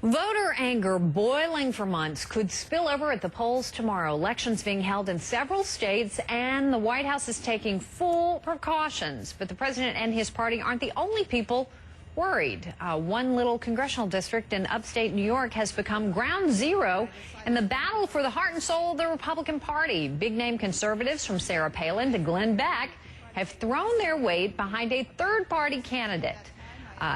Voter anger boiling for months could spill over at the polls tomorrow. Elections being held in several states, and the White House is taking full precautions. But the president and his party aren't the only people worried. One little congressional district in upstate New York has become ground zero in the battle for the heart and soul of the Republican Party. Big-name conservatives from Sarah Palin to Glenn Beck have thrown their weight behind a third-party candidate.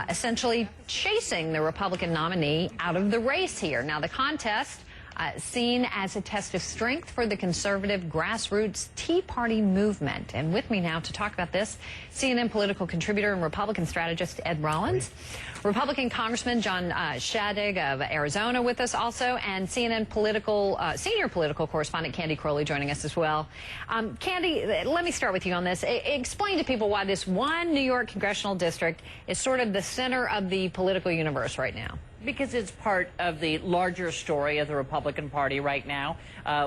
Essentially chasing the Republican nominee out of the race here. Now, the contest seen as a test of strength for the conservative grassroots Tea Party movement. And with me now to talk about this, CNN political contributor and Republican strategist Ed Rollins, Republican Congressman John Shadegg of Arizona with us also, and CNN political senior political correspondent Candy Crowley joining us as well. Candy, let me start with you on this. Explain to people why this one New York congressional district is sort of the center of the political universe right now. Because it's part of the larger story of the Republican Party right now.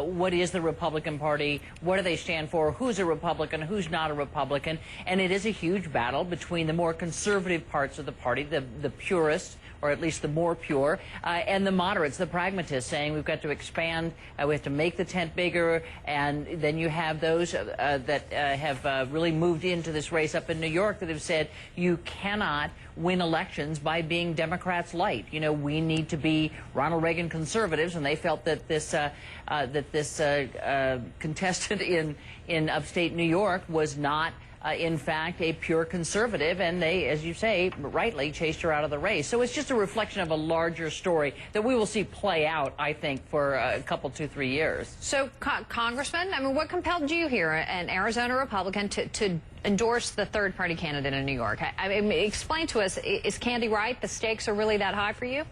What is the Republican Party? What do they stand for? Who's a Republican? Who's not a Republican? And it is a huge battle between the more conservative parts of the party, the purists, or at least the more pure, and the moderates, the pragmatists, saying we've got to expand, we have to make the tent bigger. And then you have those that have really moved into this race up in New York that have said you cannot win elections by being Democrats light. You know, we need to be Ronald Reagan conservatives, and they felt that this contestant in upstate New York was not in fact a pure conservative, and they, as you say, rightly chased her out of the race. So it's just a reflection of a larger story that we will see play out, I think, for a couple, 2-3 years. So, Congressman, I mean, what compelled you here, an Arizona Republican, to endorse the third-party candidate in New York? I mean, explain to us, is Candy right? The stakes are really that high for you?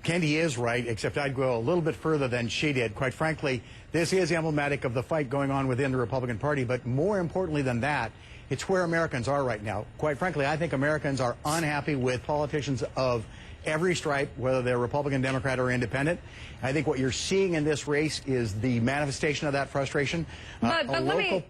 Candy is right, except I'd go a little bit further than she did. Quite frankly, this is emblematic of the fight going on within the Republican Party, but more importantly than that, it's where Americans are right now. Quite frankly, I think Americans are unhappy with politicians of every stripe, whether they're Republican, Democrat, or Independent. I think what you're seeing in this race is the manifestation of that frustration. But let me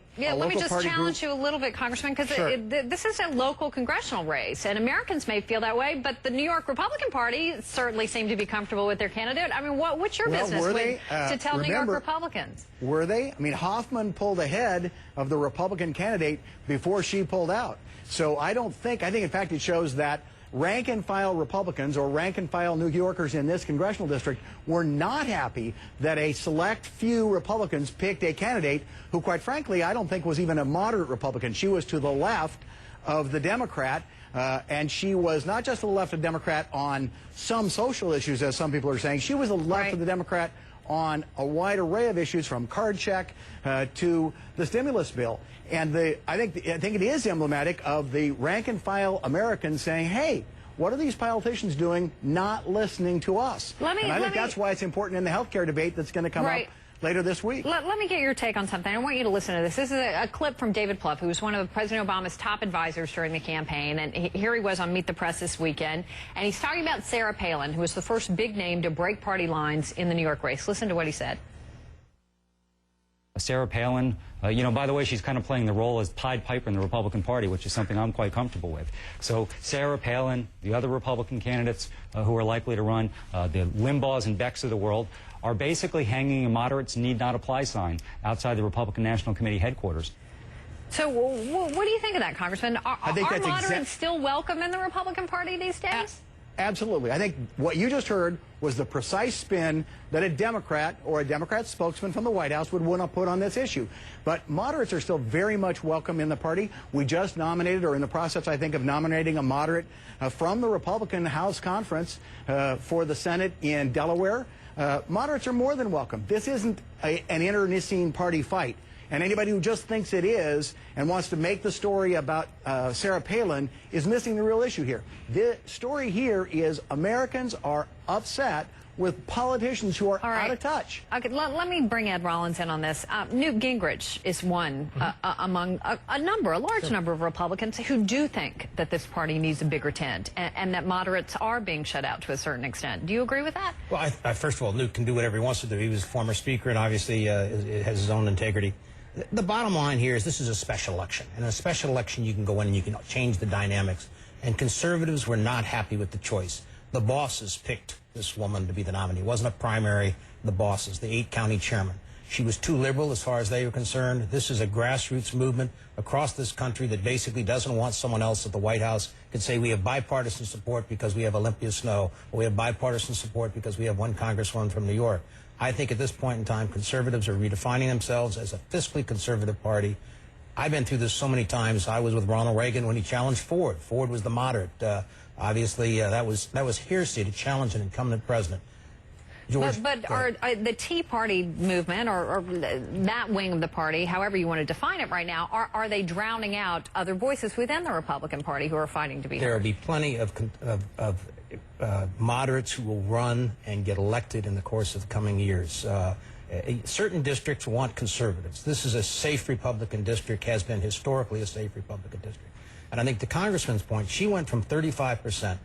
just challenge you a little bit, Congressman, because this is a local congressional race, and Americans may feel that way, but the New York Republican Party certainly seem to be comfortable with their candidate. I mean, what's your business to tell New York Republicans? Were they? I mean, Hoffman pulled ahead of the Republican candidate before she pulled out. So I think in fact it shows that rank-and-file Republicans or rank-and-file New Yorkers in this congressional district were not happy that a select few Republicans picked a candidate who, quite frankly, I don't think was even a moderate Republican. She was to the left of the Democrat, and she was not just to the left of the Democrat on some social issues, as some people are saying. She was the left of the Democrat on a wide array of issues, from card check to the stimulus bill. And I think it is emblematic of the rank-and-file Americans saying, hey, what are these politicians doing not listening to us? And I think that's why it's important in the health care debate that's going to come up later this week. Let me get your take on something. I want you to listen to this. This is a clip from David Plouffe, who was one of President Obama's top advisors during the campaign. And here he was on Meet the Press this weekend. And he's talking about Sarah Palin, who was the first big name to break party lines in the New York race. Listen to what he said. Sarah Palin, you know, by the way, she's kind of playing the role as Pied Piper in the Republican Party, which is something I'm quite comfortable with. So Sarah Palin, the other Republican candidates who are likely to run, the Limbaughs and Becks of the world, are basically hanging a moderates need not apply sign outside the Republican National Committee headquarters. So what do you think of that, Congressman? Are moderates still welcome in the Republican Party these days? Absolutely. I think what you just heard was the precise spin that a Democrat or a Democrat spokesman from the White House would want to put on this issue. But moderates are still very much welcome in the party. We just nominated, or in the process, I think, of nominating a moderate from the Republican House Conference for the Senate in Delaware. Moderates are more than welcome. This isn't an internecine party fight. And anybody who just thinks it is and wants to make the story about Sarah Palin is missing the real issue here. The story here is Americans are upset with politicians who are out of touch. Okay, let me bring Ed Rollins in on this. Newt Gingrich is one among a large number of Republicans who do think that this party needs a bigger tent and that moderates are being shut out to a certain extent. Do you agree with that? Well, first of all, Newt can do whatever he wants to do. He was a former speaker and obviously has his own integrity. The bottom line here is this is a special election. And in a special election, you can go in and you can change the dynamics. And conservatives were not happy with the choice. The bosses picked this woman to be the nominee. It wasn't a primary, the bosses, the 8 county chairmen. She was too liberal as far as they were concerned. This is a grassroots movement across this country that basically doesn't want someone else at the White House could say we have bipartisan support because we have Olympia Snow, or we have bipartisan support because we have one congresswoman from New York. I think at this point in time, conservatives are redefining themselves as a fiscally conservative party. I've been through this so many times. I was with Ronald Reagan when he challenged Ford. Ford was the moderate. Obviously, that was hearsay to challenge an incumbent president. George, but are the Tea Party movement, or that wing of the party, however you want to define it right now, are they drowning out other voices within the Republican Party who are fighting to be heard? There will be plenty of moderates who will run and get elected in the course of the coming years. Certain districts want conservatives. This is a safe Republican district, has been historically a safe Republican district. And I think to Congressman's point, she went from 35%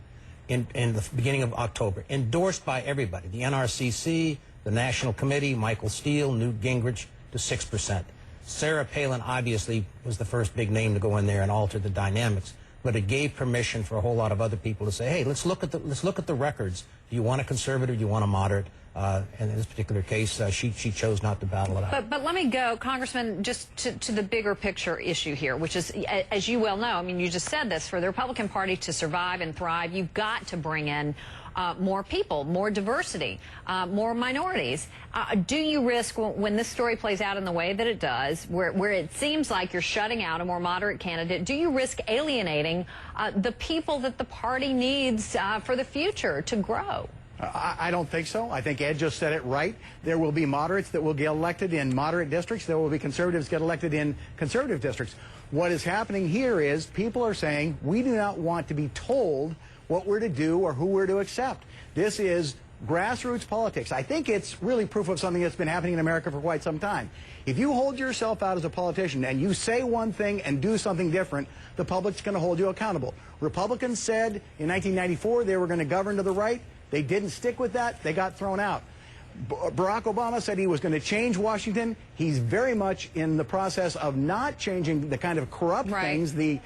in the beginning of October, endorsed by everybody, the NRCC, the National Committee, Michael Steele, Newt Gingrich, to 6%. Sarah Palin obviously was the first big name to go in there and alter the dynamics, but it gave permission for a whole lot of other people to say, hey, let's look at the records. Do you want a conservative? Do you want a moderate? And in this particular case, she chose not to battle it out. But let me go, Congressman, just to the bigger picture issue here, which is, as you well know, I mean, you just said this, for the Republican Party to survive and thrive, you've got to bring in more people, more diversity, more minorities. Do you risk, when this story plays out in the way that it does, where it seems like you're shutting out a more moderate candidate, do you risk alienating the people that the party needs for the future to grow? I don't think so. I think Ed just said it right. There will be moderates that will get elected in moderate districts. There will be conservatives get elected in conservative districts. What is happening here is people are saying we do not want to be told what we're to do or who we're to accept. This is grassroots politics. I think it's really proof of something that's been happening in America for quite some time. If you hold yourself out as a politician and you say one thing and do something different, the public's going to hold you accountable. Republicans said in 1994 they were going to govern to the right. They didn't stick with that. They got thrown out. Barack Obama said he was going to change Washington. He's very much in the process of not changing the kind of corrupt things, the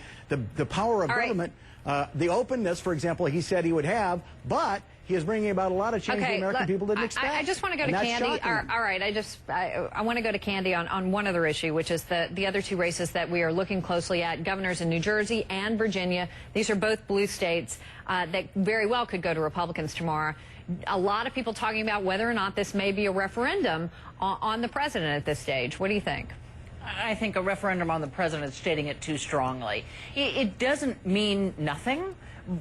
power of government, the openness, for example, he said he would have, but he is bringing about a lot of change the American people didn't expect. I just want to go to Candy. All right, I want to go to Candy on one other issue, which is the other 2 races that we are looking closely at, governors in New Jersey and Virginia. These are both blue states that very well could go to Republicans tomorrow. A lot of people talking about whether or not this may be a referendum on the president at this stage. What do you think? I think a referendum on the president is stating it too strongly. It doesn't mean nothing,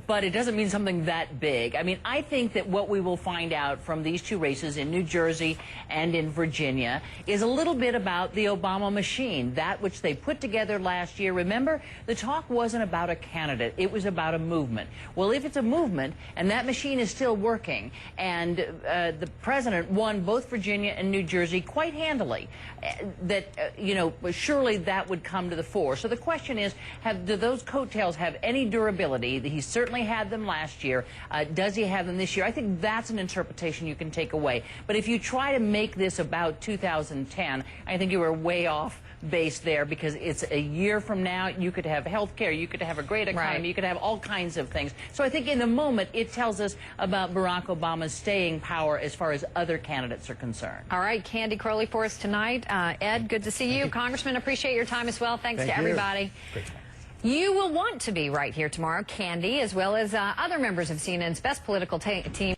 but it doesn't mean something that big. I mean, I think that what we will find out from these 2 races in New Jersey and in Virginia is a little bit about the Obama machine, that which they put together last year. Remember, the talk wasn't about a candidate. It was about a movement. Well, if it's a movement and that machine is still working and the president won both Virginia and New Jersey quite handily, surely that would come to the fore. So the question is, do those coattails have any durability? He's certainly had them last year. Does he have them this year? I think that's an interpretation you can take away. But if you try to make this about 2010, I think you are way off base there, because it's a year from now. You could have health care, you could have a great economy, you could have all kinds of things. So I think in the moment it tells us about Barack Obama's staying power as far as other candidates are concerned. All right, Candy Crowley for us tonight. Ed, good to see you. Congressman, appreciate your time as well. Thanks to everybody. You will want to be right here tomorrow, Candy, as well as other members of CNN's best political team.